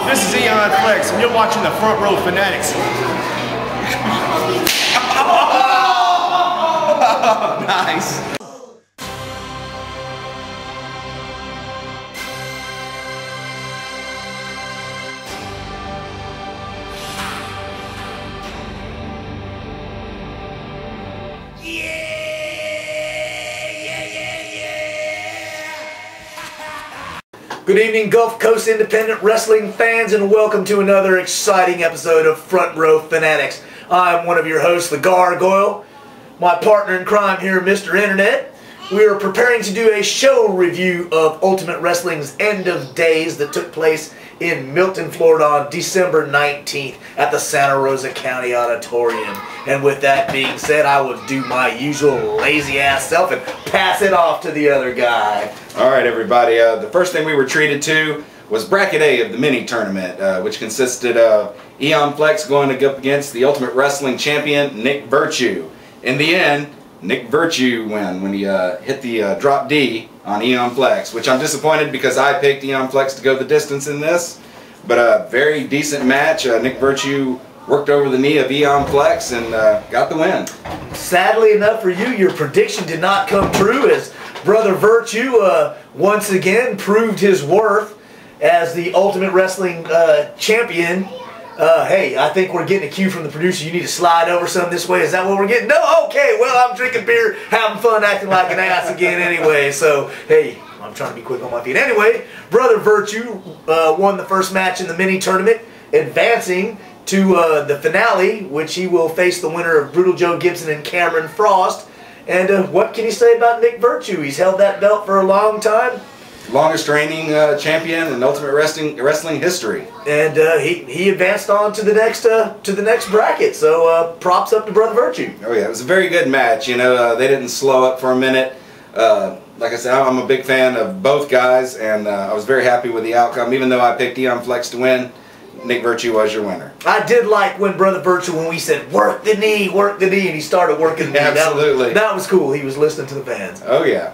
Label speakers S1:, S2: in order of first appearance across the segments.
S1: This is Eon Flex, and you're watching the Front Row Fanatics.
S2: Nice.
S3: Good evening, Gulf Coast independent wrestling fans, and welcome to another exciting episode of Front Row Fanatics. I'm one of your hosts, the Gargoyle. My partner in crime here, Mr. Internet. We are preparing to do a show review of Ultimate Wrestling's End of Days that took place in Milton, Florida on December 19th at the Santa Rosa County Auditorium. And with that being said, I will do my usual lazy ass self and pass it off to the other guy.
S2: Alright everybody, the first thing we were treated to was Bracket A of the mini tournament, which consisted of Eon Flex going up against the Ultimate Wrestling champion, Nick Virtue. In the end, Nick Virtue won when he hit the drop D on Eon Flex, which I'm disappointed because I picked Eon Flex to go the distance in this. But a very decent match. Nick Virtue worked over the knee of Eon Flex and got the win.
S3: Sadly enough for you, your prediction did not come true, as Brother Virtue once again proved his worth as the Ultimate Wrestling champion. Hey, I think we're getting a cue from the producer. You need to slide over some this way. Is that what we're getting? No? Okay, well, I'm drinking beer, having fun, acting like an ass again anyway. So, hey, I'm trying to be quick on my feet. Anyway, Brother Virtue won the first match in the mini tournament, advancing to the finale, which he will face the winner of Brutal Joe Gibson and Cameron Frost. And what can you say about Nick Virtue? He's held that belt for a long time.
S2: Longest reigning champion in Ultimate Wrestling history. And
S3: he advanced on to the next bracket. So props up to Brother Virtue.
S2: Oh yeah, it was a very good match. You know, they didn't slow up for a minute. Like I said, I'm a big fan of both guys, and I was very happy with the outcome. Even though I picked Eon Flex to win, Nick Virtue was your winner.
S3: I did like when Brother Virtue, when we said work the knee, and he started working the knee.
S2: Absolutely.
S3: That was cool. He was listening to the fans.
S2: Oh yeah.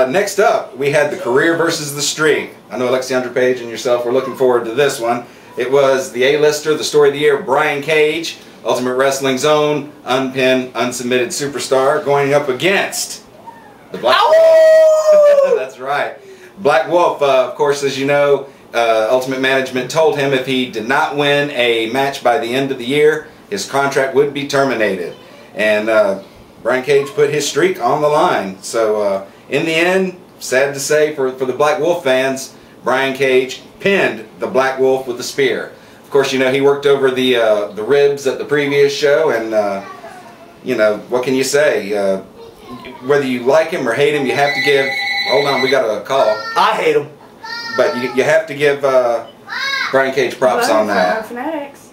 S2: Next up, we had the career versus the streak. I know Alexandra Page and yourself were looking forward to this one. It was the A-lister, the story of the year, Brian Cage, Ultimate Wrestling's own unpinned, unsubmitted superstar, going up against the Black Wolf. That's right. Black Wolf, of course, as you know, Ultimate Management told him if he did not win a match by the end of the year, his contract would be terminated. And Brian Cage put his streak on the line. So in the end, sad to say for the Black Wolf fans, Brian Cage pinned the Black Wolf with a spear. Of course, you know, he worked over the ribs at the previous show, and you know, what can you say? Whether you like him or hate him, you have to give. Hold on, we got a call.
S3: I hate him, but
S2: you have to give Brian Cage props on that.
S4: Row Fanatics.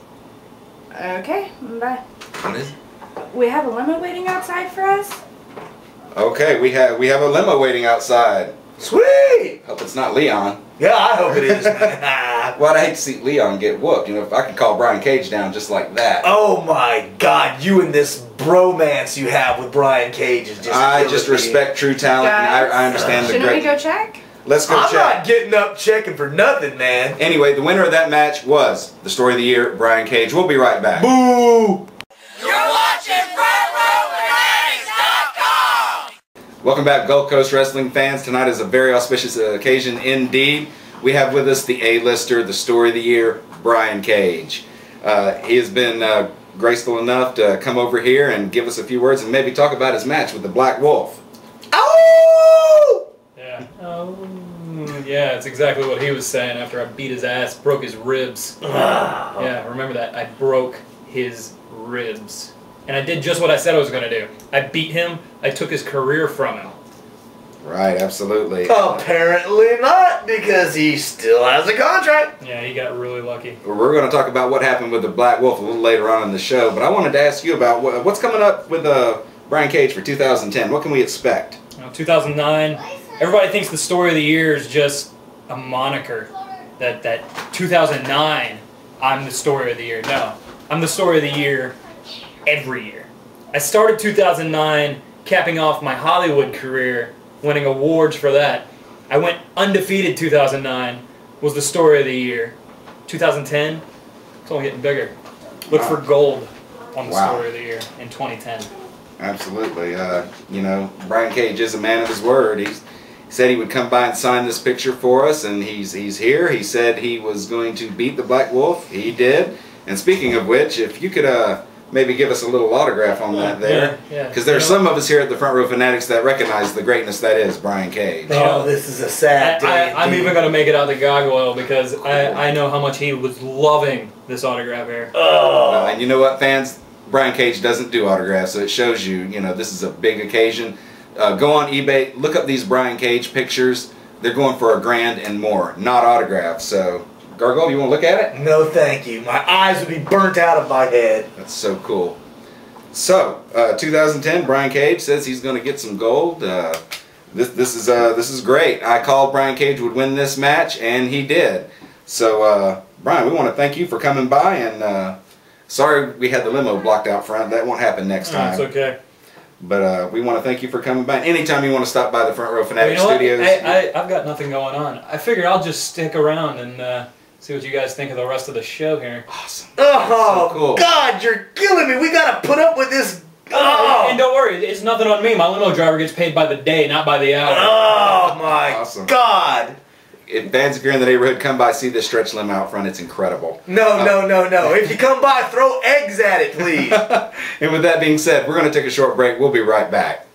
S4: Okay, bye.
S2: What is it?
S4: We have a limo waiting outside for us.
S2: Okay, we have a limo waiting outside.
S3: Sweet!
S2: Hope it's not Leon.
S3: Yeah, I hope it is.
S2: Well, I'd hate to see Leon get whooped. You know, if I could call Brian Cage down just like that.
S3: Oh my God, you and this bromance you have with Brian Cage is just.
S2: I just respect true talent, and I understand the great.
S4: Shouldn't we go check?
S2: Let's go check.
S3: I'm not getting up checking for nothing, man.
S2: Anyway, the winner of that match was the story of the year, Brian Cage. We'll be right back.
S3: Boo!
S2: Welcome back, Gulf Coast wrestling fans. Tonight is a very auspicious occasion indeed. We have with us the A-lister, the story of the year, Brian Cage. He has been graceful enough to come over here and give us a few words and maybe talk about his match with the Black Wolf.
S3: Oh!
S5: Yeah. Oh. Yeah, it's exactly what he was saying after I beat his ass, broke his ribs. Yeah, remember that. I broke his ribs. And I did just what I said I was going to do. I beat him. I took his career from him.
S2: Right, absolutely.
S3: Apparently not, because he still has a contract.
S5: Yeah, he got really lucky.
S2: We're going to talk about what happened with the Black Wolf a little later on in the show, but I wanted to ask you about what's coming up with Brian Cage for 2010. What can we expect?
S5: 2009, everybody thinks the story of the year is just a moniker. That 2009, I'm the story of the year. No, I'm the story of the year every year. I started 2009 capping off my Hollywood career, winning awards for that. I went undefeated 2009, was the story of the year. 2010, it's only getting bigger. Look for gold on the
S2: Wow.
S5: story of the year in 2010.
S2: Absolutely. You know, Brian Cage is a man of his word. He said he would come by and sign this picture for us, and he's here. He said he was going to beat the Black Wolf. He did. And speaking of which, if you could maybe give us a little autograph on that there.
S5: Yeah.
S2: Because there's some of us here at the Front Row Fanatics that recognize the greatness that is Brian Cage.
S3: Oh, this is a sad day.
S5: I'm even going to make it out to Gargoyle because I know how much he was loving this autograph here.
S3: Oh.
S2: And you know what, fans? Brian Cage doesn't do autographs, so it shows you, you know, this is a big occasion. Go on eBay, look up these Brian Cage pictures. They're going for $1,000 and more, not autographs. So, Gargoyle, you want to look at it?
S3: No, thank you. My eyes would be burnt out of my head.
S2: That's so cool. So, 2010, Brian Cage says he's going to get some gold. This is great. I called Brian Cage would win this match, and he did. So, Brian, we want to thank you for coming by, and sorry we had the limo blocked out front. That won't happen next time.
S5: It's okay.
S2: But we want to thank you for coming by. Anytime you want to stop by the Front Row Fanatics
S5: Well, you know
S2: Studios.
S5: what? I've got nothing going on. I figured I'll just stick around and see what you guys think of the rest of the show here.
S2: Awesome.
S3: Oh,
S2: So cool.
S3: God, you're killing me. We got to put up with this. Oh,
S5: And don't worry, it's nothing on me. My limo driver gets paid by the day, not by the hour.
S3: oh my
S2: Awesome.
S3: God.
S2: If you're in the neighborhood, come by, see this stretch limo out front. It's incredible.
S3: No, no, no, no. If you come by, throw eggs at it, please.
S2: And with that being said, we're going to take a short break. We'll be right back.